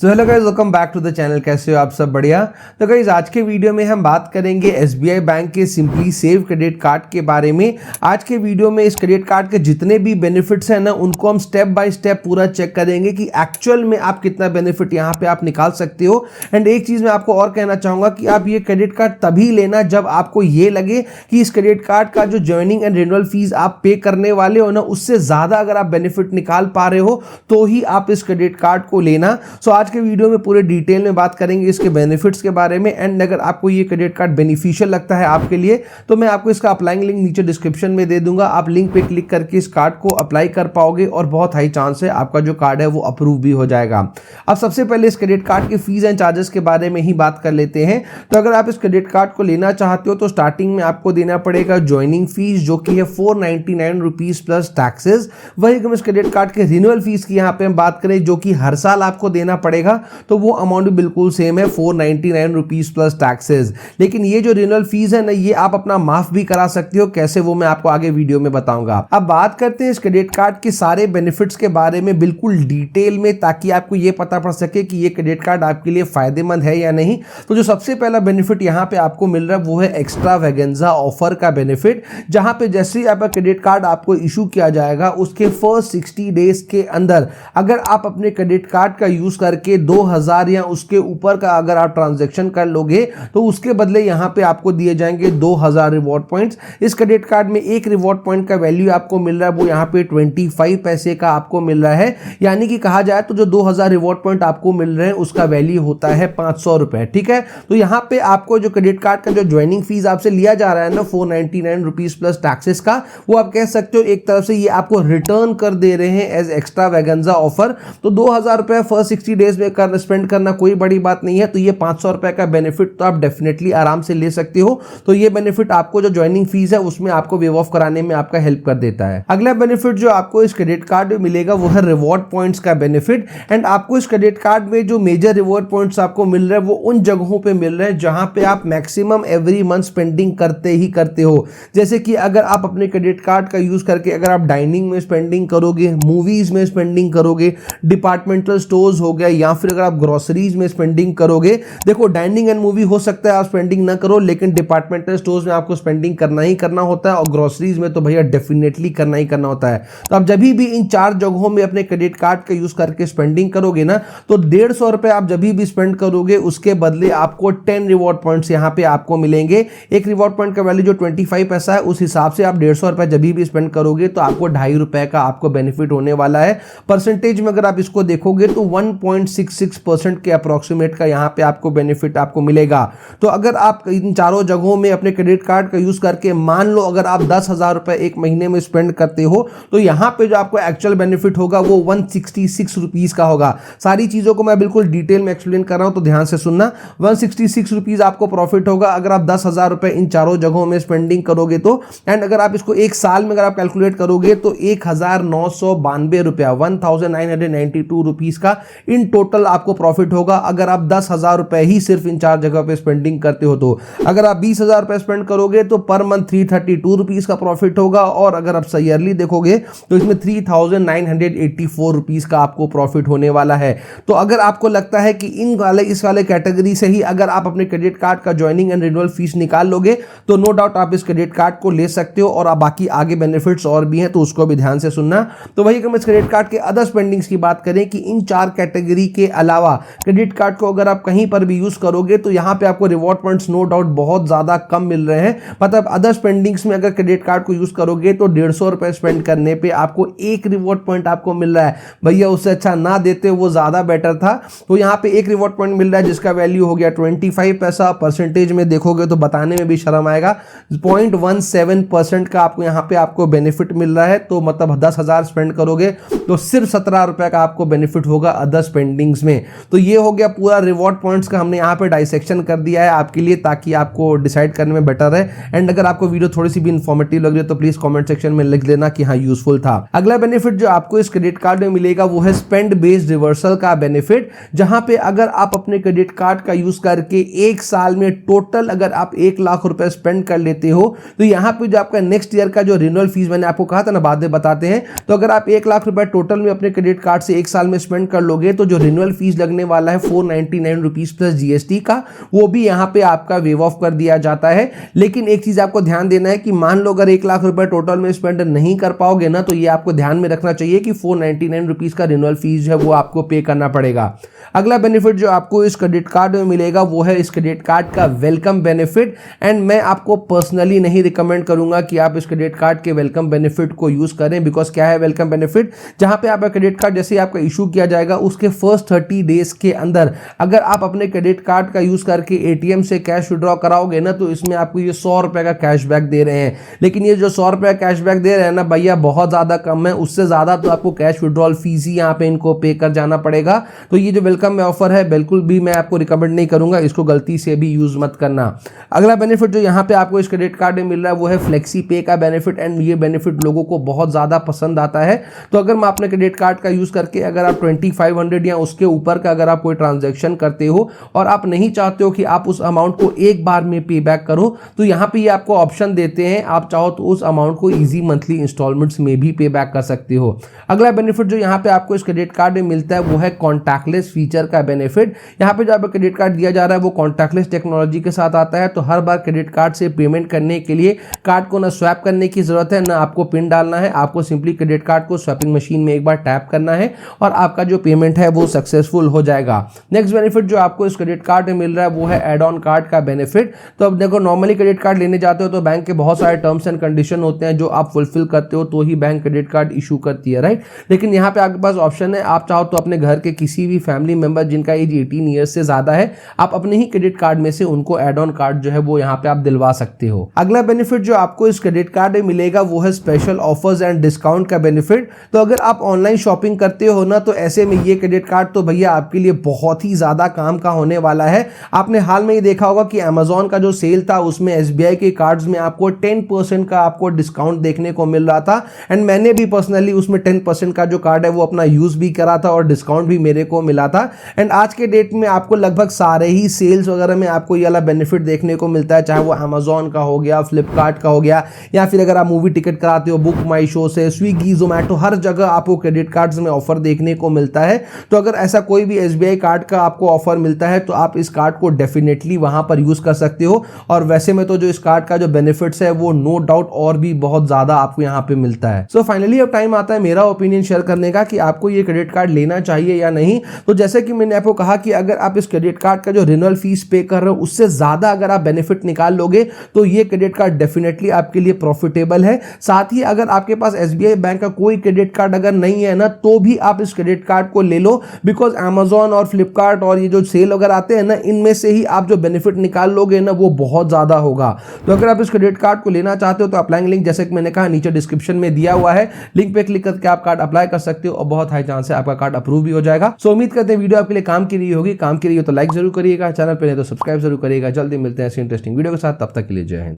So hello guys, welcome back to the channel. कैसे हो आप सब? बढ़िया। तो गाइस आज के वीडियो में हम बात करेंगे एसबीआई बैंक के सिंपली सेव क्रेडिट कार्ड के बारे में। आज के वीडियो में इस क्रेडिट कार्ड के जितने भी बेनिफिट्स हैं ना, उनको हम स्टेप बाय स्टेप पूरा चेक करेंगे कि एक्चुअल में आप कितना बेनिफिट यहाँ पे आप निकाल सकते हो। एंड एक चीज मैं आपको और कहना चाहूंगा कि आप ये क्रेडिट कार्ड तभी लेना जब आपको ये लगे कि इस क्रेडिट कार्ड का जो ज्वाइनिंग एंड रिन्यूअल फीस आप पे करने वाले हो ना, उससे ज्यादा अगर आप बेनिफिट निकाल पा रहे हो तो ही आप इस क्रेडिट कार्ड को लेना। सो आज के वीडियो में पूरे डिटेल में बात करेंगे इसके बेनिफिट्स के बारे में। एंड अगर आपको ये क्रेडिट कार्ड बेनिफिशियल लगता है आपके लिए, तो मैं आपको इसका अप्लाइंग लिंक नीचे डिस्क्रिप्शन में दे दूंगा। आप लिंक पे क्लिक करके इस कार्ड को अप्लाई कर पाओगे और बहुत हाई चांस है आपका जो कार्ड है वो अप्रूव भी हो जाएगा। अब सबसे पहले इस क्रेडिट कार्ड की फीस एंड चार्जेस के बारे में ही बात कर लेते हैं। तो अगर आप इस क्रेडिट कार्ड को लेना चाहते हो तो स्टार्टिंग में आपको देना पड़ेगा ज्वाइनिंग फीस, जो कि है 499 रुपीज प्लस टैक्सेस। वही हम इस क्रेडिट कार्ड के रिन्यूअल फीस की यहाँ पे हम बात करें, जो कि हर साल आपको देना पड़ेगा, तो वो अमाउंट भी बिल्कुल सेम है, 499 रुपीज प्लस टैक्सेस। लेकिन ये जो रिन्यूअल फीस है ना, ये आप अपना माफ भी करा सकते हो। कैसे, वो मैं आपको आगे वीडियो में बताऊंगा। अब बात करते हैं इस क्रेडिट कार्ड के सारे बेनिफिट्स के बारे में बिल्कुल डिटेल में, ताकि आपको ये पता पड़ सके कि ये क्रेडिट कार्ड आपके लिए फायदेमंद है या नहीं। तो जो सबसे पहला बेनिफिट यहाँ पे आपको मिल रहा है वो है एक्स्ट्रावेगेंजा ऑफर का बेनिफिट, जहां पे जैसे ही आपका क्रेडिट कार्ड आपको इशू किया जाएगा, उसके फर्स्ट 60 डेज के अंदर अगर आप अपने क्रेडिट कार्ड का यूज करके 2000 या उसके ऊपर का अगर आप ट्रांजैक्शन कर लोगे, तो उसके बदले यहां पे आपको दिए जाएंगे 2000 रिवॉर्ड पॉइंट्स। इस क्रेडिट कार्ड में एक रिवॉर्ड पॉइंट का वैल्यू आपको मिल रहा है वो यहां पे 25 पैसे का आपको मिल रहा है। यानी कि कहा जाए तो जो 2000 रिवॉर्ड पॉइंट आपको मिल रहे हैं उसका वैल्यू होता है 500 रुपए। ठीक है, तो यहां पे आपको जो क्रेडिट कार्ड का जो ज्वाइनिंग फीस आपसे लिया जा रहा है ना, 499 रुपीज प्लस टैक्सेस का, वो आप कह सकते हो एक तरफ से ये आपको रिटर्न कर दे रहे हैं एज एक्स्ट्रावेगेंजा ऑफर। तो 2000 रुपए फर्स्ट 60 डेज में स्पेंड करना कोई बड़ी बात नहीं है, तो ये 500 रुपए का बेनिफिट तो आप डेफिनेटली आराम से ले सकते हो। तो ये बेनिफिट आपको जो ज्वाइनिंग फीस है उसमें आपको वेव ऑफ कराने में आपका हेल्प कर देता है। अगला बेनिफिट जो आपको इस क्रेडिट कार्ड में मिलेगा वो है रिवॉर्ड पॉइंट्स का बेनिफिट। एंड आपको इस क्रेडिट कार्ड में जो मेजर रिवॉर्ड पॉइंट्स आपको मिल रहे हैं वो उन जगहों पे मिल रहे हैं जहां पे आप मैक्सिमम एवरी मंथ स्पेंडिंग करते ही करते हो। जैसे कि अगर आप अपने क्रेडिट कार्ड का यूज करके अगर आप डाइनिंग में स्पेंडिंग करोगे, मूवीज में स्पेंडिंग करोगे, डिपार्टमेंटल स्टोर्स हो गया, या फिर अगर आप ग्रोसरीज में स्पेंडिंग करोगे। देखो, डाइनिंग एंड मूवी हो सकता है आप स्पेंडिंग ना करो, लेकिन डिपार्टमेंटल स्टोर्स में आपको स्पेंडिंग करना ही करना होता है, और ग्रोसरीज में तो भैया डेफिनेटली करना ही करना होता है। तो आप जब भी इन 4 जगहों में अपने क्रेडिट कार्ड का यूज करके स्पेंडिंग करोगे ना, तो 150 रुपए आप जब भी स्पेंड करोगे उसके बदले आपको 10 रिवॉर्ड पॉइंट्स यहां पे आपको मिलेंगे। एक रिवॉर्ड पॉइंट का वैल्यू जो 25 पैसा है, उस हिसाब से आप 150 रुपए जब भी स्पेंड करोगे तो आपको 2.5 रुपए का आपको बेनिफिट होने वाला है। परसेंटेज में अगर आप इसको देखोगे तो 1.66% के अप्रोक्सीमेट का यहां पे आपको बेनिफिट आपको मिलेगा। तो अगर आप इन चारों जगहों में अपने क्रेडिट कार्ड का यूज करके मान लो अगर आप 10,000 रुपए एक महीने में स्पेंड करते हो, तो यहां पे जो आपको एक्चुअल बेनिफिट होगा वो 166 रुपीज का होगा। सारी चीजों को मैं बिल्कुल डिटेल में एक्सप्लेन कर रहा हूं, तो ध्यान से सुनना। 166 रुपीज आपको प्रॉफिट होगा अगर आप 10,000 रुपए इन चारों जगहों में स्पेंडिंग करोगे तो। एंड अगर आप इसको एक साल में अगर आप कैलकुलेट करोगे तो 1992 रुपया, 1992 रुपीज का इन टोटल आपको प्रॉफिट होगा अगर आप 10,000 रुपए ही सिर्फ इन 4 जगह पे स्पेंडिंग करते हो। तो अगर आप 20,000 रुपए स्पेंड करोगे तो पर मंथ 332 रुपीज का प्रॉफिट होगा, और अगर आप ईयरली देखोगे तो इसमें 3,984 रुपीज का आपको प्रॉफिट होने वाला है। तो अगर आपको लगता है कि इस वाले कैटेगरी से ही अगर आप अपने क्रेडिट कार्ड का ज्वाइनिंग एंड रिन्यूअल फीस निकाल लोगे, तो नो डाउट आप इस क्रेडिट कार्ड को ले सकते हो। और आप बाकी आगे बेनिफिट्स और भी हैं, तो उसको भी ध्यान से सुनना। तो वही हम इस क्रेडिट कार्ड के अदर स्पेंडिंग्स की बात करें कि इन 4 कैटेगरी के अलावा क्रेडिट कार्ड को अगर आप कहीं पर भी यूज करोगे तो यहां पे आपको रिवॉर्ड पॉइंट्स नो डाउट बहुत ज्यादा कम मिल रहे हैं। मतलब अदर स्पेंडिंग्स में अगर क्रेडिट कार्ड को यूज करोगे तो 150 रुपए स्पेंड करने पे आपको एक रिवॉर्ड पॉइंट आपको मिल रहा है। भैया उससे अच्छा ना देते वो ज्यादा बेटर था। तो यहां पे एक रिवॉर्ड पॉइंट मिल रहा है जिसका वैल्यू हो गया 25 पैसा। परसेंटेज में देखोगे तो बताने में भी शर्म आएगा, 0.17% का आपको यहां पे आपको बेनिफिट मिल रहा है। तो मतलब 10,000 स्पेंड करोगे तो सिर्फ 17 रुपए का आपको बेनिफिट होगा अदर स्पेंडिंग्स में। तो ये हो गया पूरा रिवॉर्ड पॉइंट्स का, हमने यहाँ पे डाइसेक्शन कर दिया है आपके लिए, ताकि आपको डिसाइड करने में बेटर है। एंड अगर आपको वीडियो थोड़ी सी भी इंफॉर्मेटिव लग रही है तो प्लीज कमेंट सेक्शन में लिख देना कि हाँ यूजफुल था। अगला बेनिफिट जो आपको इस क्रेडिट कार्ड में मिलेगा वो है स्पेंड बेस्ड रिवर्सल का बेनिफिट, जहां पे अगर आप अपने क्रेडिट कार्ड का यूज करके एक साल में टोटल अगर आप 1 लाख रुपए स्पेंड कर लेते हो, तो यहां पे जो आपका नेक्स्ट ईयर का जो रिन्यूअल फीस मैंने आपको कहा था ना, बाद में बताते हैं। तो अगर आप 1 लाख रुपए टोटल में अपने क्रेडिट कार्ड से एक साल में स्पेंड कर लोगे तो जो रिन्यूअल फीस लगने वाला है 499 रुपीज प्लस जीएसटी का, वो भी यहाँ पे आपका वेव ऑफ कर दिया जाता है। लेकिन एक चीज आपको ध्यान देना है कि मान लो अगर 1 लाख रुपए टोटल में स्पेंड नहीं कर पाओगे ना, तो ये आपको ध्यान में रखना चाहिए कि 499 रुपीज का रिन्यूअल फीस है वो आपको पे करना पड़ेगा। अगला बेनिफिट जो आपको इस क्रेडिट कार्ड में मिलेगा वो है इस क्रेडिट कार्ड का वेलकम बेनिफिट। एंड मैं आपको पर्सनली नहीं रिकमेंड करूंगा कि आप इस क्रेडिट कार्ड के वेलकम बेनिफिट को यूज करें। बिकॉज क्या है वेलकम बेनिफिट, जहां पे आपका क्रेडिट कार्ड जैसे आपका इशू किया जाएगा उसके फर्स्ट 30 डेज के अंदर अगर आप अपने क्रेडिट कार्ड का यूज करके एटीएम से कैश विड्रॉ कराओगे ना, तो इसमें आपको ये 100 रुपए का कैशबैक दे रहे हैं। लेकिन ये जो 100 रुपए का कैशबैक दे रहे हैं ना भैया, बहुत ज्यादा कम है, उससे ज्यादा तो आपको कैश विड्रॉल फीस ही यहाँ पे इनको पे कर जाना पड़ेगा। तो ये जो वेलकम में ऑफर है बिल्कुल भी मैं आपको रिकमेंड नहीं करूंगा, इसको गलती से भी यूज मत करना। अगला बेनिफिट जो यहाँ पे आपको इस क्रेडिट कार्ड में मिल रहा है वो है फ्लेक्सी पे का बेनिफिट। एंड ये बेनिफिट लोगों को बहुत ज्यादा पसंद आता है। तो अगर मैं अपने क्रेडिट कार्ड का यूज करके अगर आप 2500 या उसके ऊपर का अगर आप कोई ट्रांजैक्शन करते हो और आप नहीं चाहते हो कि आप उस अमाउंट को एक बार में पे बैक करो, तो यहाँ पे ये आपको ऑप्शन देते हैं, आप चाहो तो उस अमाउंट को इजी मंथली इंस्टॉलमेंट्स में भी पे बैक कर सकते हो। अगला बेनिफिट जो यहाँ पे आपको इस क्रेडिट कार्ड में मिलता है वो है कॉन्टैक्टलेस फीचर का बेनिफिट। यहाँ पे जो आपको क्रेडिट कार्ड दिया जा रहा है वो कॉन्टैक्टलेस टेक्नोलॉजी के साथ आता है। तो हर बार क्रेडिट कार्ड से पेमेंट करने के लिए कार्ड को ना स्वैप करने की जरूरत है, ना आपको पिन डालना है। आपको सिंपली क्रेडिट कार्ड को स्वैपिंग मशीन में एक बार टैप करना है और आपका जो पेमेंट है वो सक्सेसफुल हो जाएगा। नेक्स्ट बेनिफिट जो आपको इस क्रेडिट कार्ड में मिल रहा है वो है एड ऑन कार्ड का बेनिफिट। तो अब देखो, नॉर्मली क्रेडिट कार्ड लेने जाते हो तो बैंक के बहुत सारे टर्म्स एंड कंडीशन होते हैं जो आप फुलफिल करते हो तो ही बैंक क्रेडिट कार्ड इशू करती है, राइट। लेकिन यहाँ पे आपके पास ऑप्शन है, आप चाहो तो अपने घर के किसी भी फैमिली मेंबर जिनका एज 18 ईयर्स से ज्यादा है, आप अपने ही क्रेडिट कार्ड में से उनको एड ऑन कार्ड जो है वो यहाँ पे आप दिलवा सकते हो। अगला बेनिफिट जो आपको इस क्रेडिट कार्ड में मिलेगा वो है स्पेशल ऑफर्स एंड डिस्काउंट का बेनिफिट। तो अगर आप ऑनलाइन शॉपिंग करते हो ना, तो ऐसे में ये क्रेडिट कार्ड तो भैया आपके लिए बहुत ही ज्यादा काम का होने वाला है। आपने हाल में ये देखा होगा कि अमेजॉन का जो सेल था उसमें एसबीआई के कार्ड्स में आपको 10% का आपको डिस्काउंट देखने को मिल रहा था। एंड मैंने भी पर्सनली उसमें 10% का जो कार्ड है वो अपना यूज भी करा था और डिस्काउंट भी मेरे को मिला था। एंड आज के डेट में आपको लगभग सारे ही सेल्स वगैरह में आपको ये वाला बेनिफिट देखने को मिलता है, चाहे वो अमेजॉन का हो गया, फ्लिपकार्ट का हो गया, या फिर अगर आप मूवी टिकट कराते हो बुक माई शो से, स्विगी, जोमैटो, हर जगह आपको क्रेडिट कार्ड्स में ऑफर देखने को मिलता है। तो अगर ऐसा कोई भी एसबीआई कार्ड का आपको ऑफर मिलता है तो आप इस कार्ड को डेफिनेटली वहां पर यूज कर सकते हो। और वैसे में तो जो इस कार्ड का जो बेनिफिट्स है वो नो डाउट और भी बहुत ज्यादा आपको यहाँ पे मिलता है। सो फाइनली अब टाइम आता है मेरा ओपिनियन शेयर करने का कि आपको ये क्रेडिट कार्ड लेना चाहिए या नहीं। तो जैसे कि मैंने आपको कहा कि अगर आप इस क्रेडिट कार्ड का जो रिन्यूअल फीस पे कर रहे हो उससे ज्यादा अगर आप बेनिफिट निकाल लोगे तो ये क्रेडिट कार्ड डेफिनेटली आपके लिए प्रॉफिटेबल है। साथ ही अगर आपके पास एसबीआई बैंक का कोई क्रेडिट कार्ड अगर नहीं है ना, तो भी आप इस क्रेडिट कार्ड को ले लो। बिकॉज अमेजॉन और फ्लिपकार्ट और ये जो सेल वगैरह आते हैं ना, इनमें से ही आप जो बेनिफिट निकाल लोगे ना वो बहुत ज्यादा होगा। तो अगर आप इस क्रेडिट कार्ड को लेना चाहते हो तो अप्लाइंग लिंक जैसे कि मैंने कहा नीचे डिस्क्रिप्शन में दिया हुआ है, लिंक पे क्लिक करके आप कार्ड अप्लाई कर सकते हो और बहुत हाई चांस है आपका कार्ड अप्रूव भी हो जाएगा। सो उम्मीद करते हैं वीडियो आपके लिए काम की रही होगी। काम की रही हो तो लाइक जरूर करिएगा, चैनल पे नहीं तो सब्सक्राइब जरूर करिएगा। जल्दी मिलते हैं ऐसी इंटरेस्टिंग वीडियो के साथ, तब तक के लिए जय हिंद।